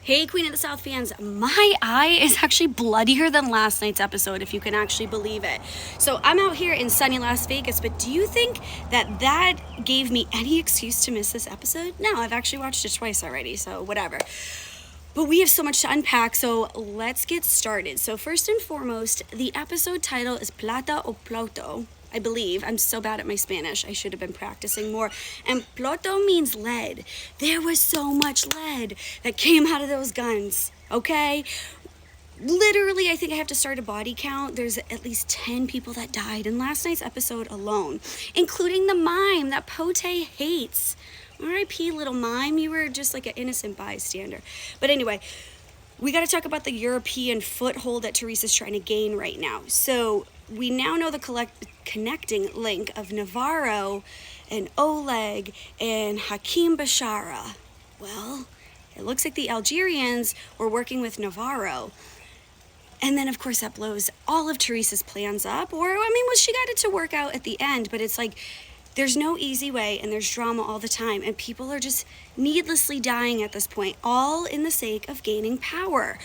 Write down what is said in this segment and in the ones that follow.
Hey, Queen of the South fans, my eye is actually bloodier than last night's episode, if you can actually believe it. So I'm out here in sunny Las Vegas, but do you think that gave me any excuse to miss this episode? No, I've actually watched it twice already, so whatever. But we have so much to unpack, so let's get started. So first and foremost, the episode title is Plata o Ploto, I believe. I'm so bad at my Spanish. I should have been practicing more. And Ploto means lead. There was so much lead that came out of those guns, okay? Literally, I think I have to start a body count. There's at least 10 people that died in last night's episode alone, including the mime that Pote hates. R.I.P. little mime, you were just like an innocent bystander. But anyway, we got to talk about the European foothold that Teresa's trying to gain right now. So we now know the connecting link of Navarro and Oleg and Hakim Bashara. Well, it looks like the Algerians were working with Navarro. And then, of course, that blows all of Teresa's plans up. Or, I mean, well, she got it to work out at the end, but it's like there's no easy way, and there's drama all the time, and people are just needlessly dying at this point, all in the sake of gaining power.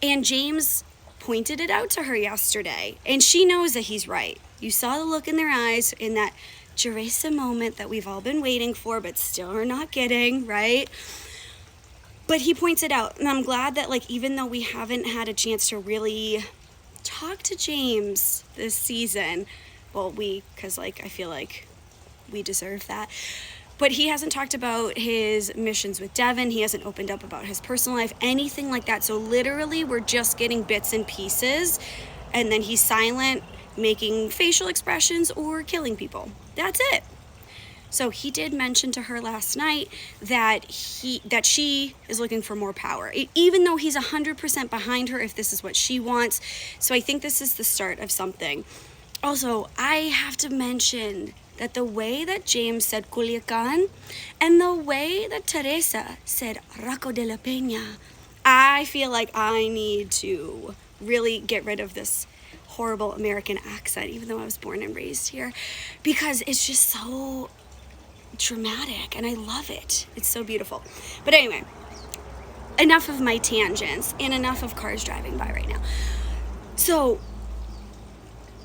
And James pointed it out to her yesterday, and she knows that he's right. You saw the look in their eyes in that Teresa moment that we've all been waiting for, but still are not getting, right? But he points it out, and I'm glad that, like, even though we haven't had a chance to really talk to James this season, well, because, like, I feel like we deserve that. But he hasn't talked about his missions with Devin. He hasn't opened up about his personal life, anything like that. So literally, we're just getting bits and pieces. And then he's silent, making facial expressions or killing people. That's it. So he did mention to her last night that she is looking for more power, even though he's 100% behind her if this is what she wants. So I think this is the start of something. Also, I have to mention that the way that James said Culiacan and the way that Teresa said Rocco de la Peña, I feel like I need to really get rid of this horrible American accent, even though I was born and raised here, because it's just so dramatic and I love it. It's so beautiful. But anyway, enough of my tangents and enough of cars driving by right now. So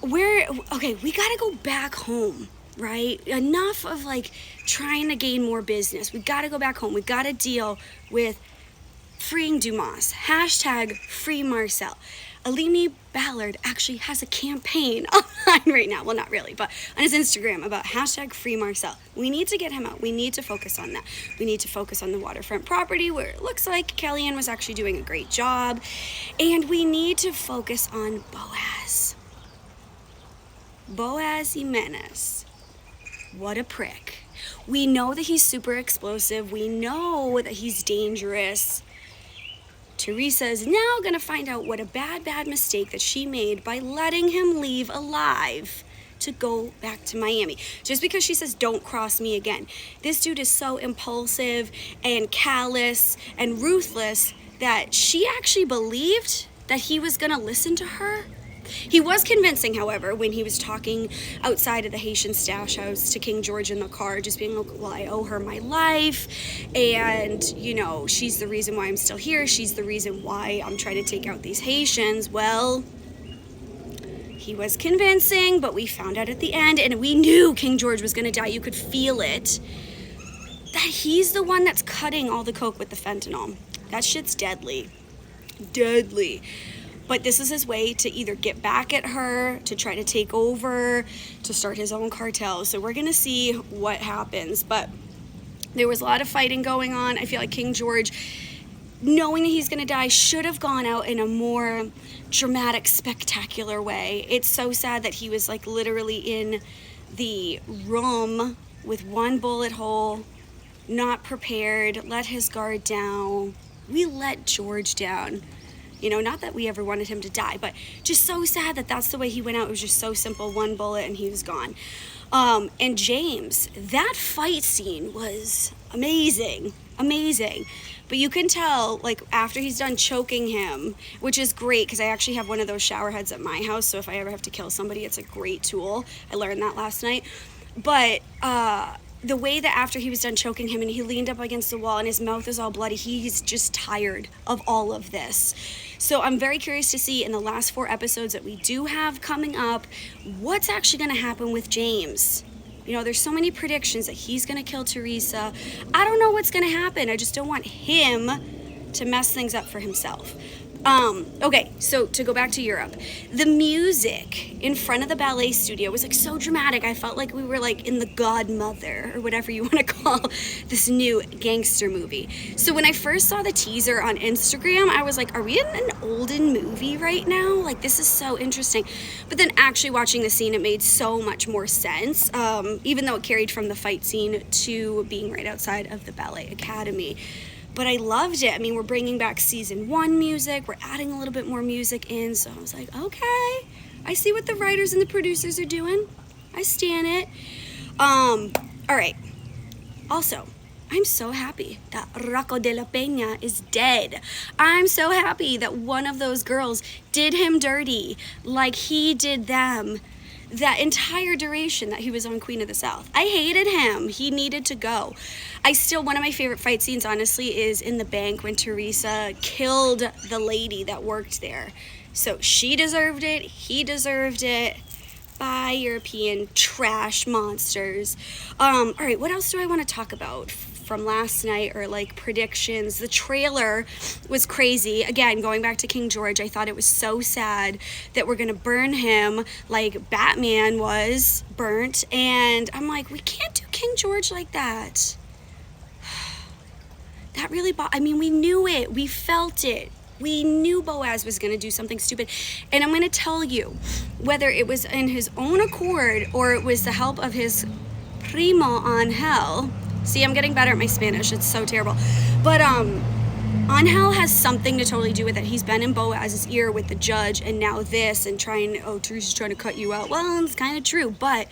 we gotta go back home, right? Enough of like trying to gain more business. We gotta go back home. We gotta deal with freeing Dumas. Hashtag free Marcel. Alimi Ballard actually has a campaign online right now. Well, not really, but on his Instagram about hashtag free Marcel. We need to get him out. We need to focus on that. We need to focus on the waterfront property where it looks like Kellyanne was actually doing a great job. And we need to focus on Boaz. Boaz Jimenez. What a prick. We know that he's super explosive. We know that he's dangerous. Teresa is now going to find out what a bad mistake that she made by letting him leave alive to go back to Miami. Just because she says, don't cross me again. This dude is so impulsive and callous and ruthless that she actually believed that he was going to listen to her. He was convincing, however, when he was talking outside of the Haitian stash house to King George in the car, just being like, well, I owe her my life, and, you know, she's the reason why I'm still here, she's the reason why I'm trying to take out these Haitians. Well, he was convincing, but we found out at the end, and we knew King George was going to die, you could feel it, that he's the one that's cutting all the coke with the fentanyl. That shit's deadly. Deadly. But this is his way to either get back at her, to try to take over, to start his own cartel. So we're going to see what happens. But there was a lot of fighting going on. I feel like King George, knowing that he's going to die, should have gone out in a more dramatic, spectacular way. It's so sad that he was like literally in the room with one bullet hole, not prepared, let his guard down. We let George down. You know, not that we ever wanted him to die, but just so sad that that's the way he went out. It was just so simple, one bullet and he was gone. And James, that fight scene was amazing. But you can tell, like, after he's done choking him, which is great because I actually have one of those shower heads at my house, so if I ever have to kill somebody, it's a great tool. I learned that last night. But the way that after he was done choking him and he leaned up against the wall and his mouth is all bloody, he's just tired of all of this. So I'm very curious to see in the last 4 episodes that we do have coming up, what's actually going to happen with James. You know, there's so many predictions that he's going to kill Teresa. I don't know what's going to happen. I just don't want him to mess things up for himself. Okay, so to go back to Europe, the music in front of the ballet studio was like so dramatic. I felt like we were like in The Godmother or whatever you want to call this new gangster movie. So when I first saw the teaser on Instagram, I was like, are we in an olden movie right now? Like, this is so interesting. But then actually watching the scene, it made so much more sense, even though it carried from the fight scene to being right outside of the Ballet Academy. But I loved it. I mean, we're bringing back season 1 music. We're adding a little bit more music in. So I was like, okay, I see what the writers and the producers are doing. I stan it. All right. Also, I'm so happy that Rocco de la Peña is dead. I'm so happy that one of those girls did him dirty like he did them that entire duration that he was on Queen of the South. I hated him. He needed to go. One of my favorite fight scenes, honestly, is in the bank when Teresa killed the lady that worked there. So she deserved it. He deserved it. Bye, European trash monsters. All right, what else do I want to talk about from last night, or like predictions? The trailer was crazy. Again, going back to King George, I thought it was so sad that we're gonna burn him like Batman was burnt, and I'm like, we can't do King George like that. That really I mean, we knew it, we felt it. We knew Boaz was going to do something stupid. And I'm going to tell you, whether it was in his own accord or it was the help of his primo Angel. See, I'm getting better at my Spanish. It's so terrible. But Angel has something to totally do with it. He's been in Boaz's ear with the judge, and now this, and Teresa's trying to cut you out. Well, it's kind of true, but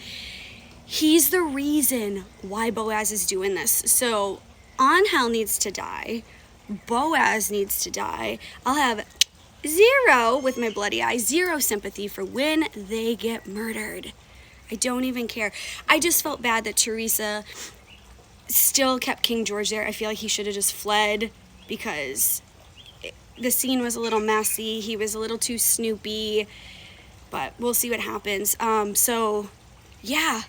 he's the reason why Boaz is doing this. So Angel needs to die. Boaz needs to die. I'll have 0 with my bloody eye, 0 sympathy for when they get murdered. I don't even care. I just felt bad that Teresa still kept King George there. I feel like he should have just fled because the scene was a little messy. He was a little too snoopy, but we'll see what happens. So yeah,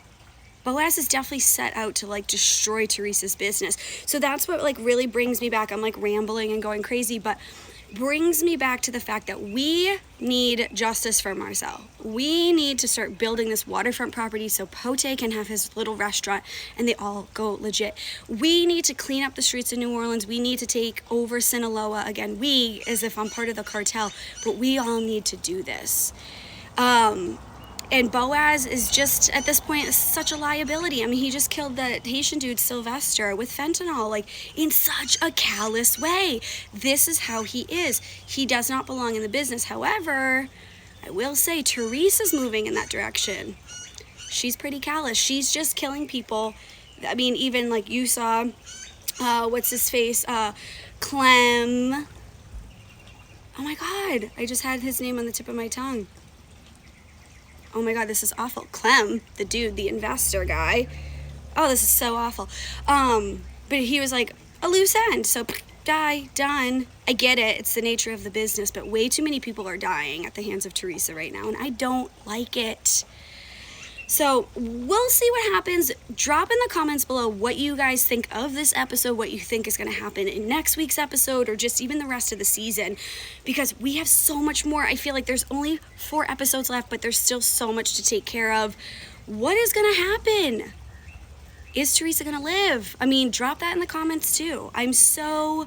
Boaz is definitely set out to like destroy Teresa's business. So that's what like really brings me back. I'm like rambling and going crazy, but brings me back to the fact that we need justice for Marcel. We need to start building this waterfront property so Pote can have his little restaurant and they all go legit. We need to clean up the streets of New Orleans. We need to take over Sinaloa again. We, as if I'm part of the cartel, but we all need to do this. And Boaz is just, at this point, such a liability. I mean, he just killed that Haitian dude, Sylvester, with fentanyl, like, in such a callous way. This is how he is. He does not belong in the business. However, I will say, Teresa's moving in that direction. She's pretty callous. She's just killing people. I mean, even, like, you saw, what's his face? Clem. Oh, my God. I just had his name on the tip of my tongue. Oh my God, this is awful. Clem, the dude, the investor guy. Oh, this is so awful. But he was like a loose end. So die, done. I get it. It's the nature of the business, but way too many people are dying at the hands of Teresa right now, and I don't like it. So we'll see what happens. Drop in the comments below what you guys think of this episode, what you think is going to happen in next week's episode, or just even the rest of the season, because we have so much more. I feel like there's only 4 episodes left, but there's still so much to take care of. What is going to happen? Is Teresa going to live? I mean, drop that in the comments too. I'm so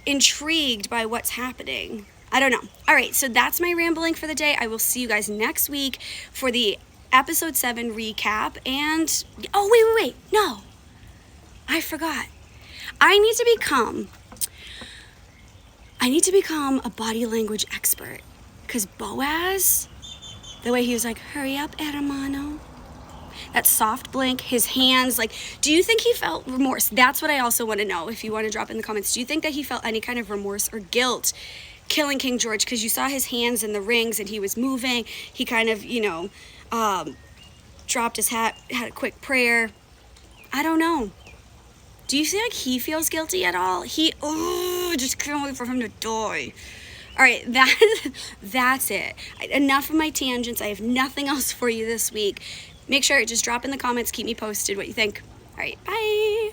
intrigued by what's happening. I don't know. All right, so that's my rambling for the day. I will see you guys next week for the episode 7 recap. And oh, wait, no, I forgot. I need to become a body language expert, because Boaz, the way he was like, hurry up, hermano, that soft blink, his hands, like, do you think he felt remorse? That's what I also want to know. If you want to drop in the comments, do you think that he felt any kind of remorse or guilt killing King George? Because you saw his hands in the rings and he was moving. He kind of, dropped his hat, had a quick prayer. I don't know. Do you feel like he feels guilty at all? Just can't wait for him to die. All right, that's it. Enough of my tangents. I have nothing else for you this week. Make sure, just drop in the comments, keep me posted what you think. All right, bye.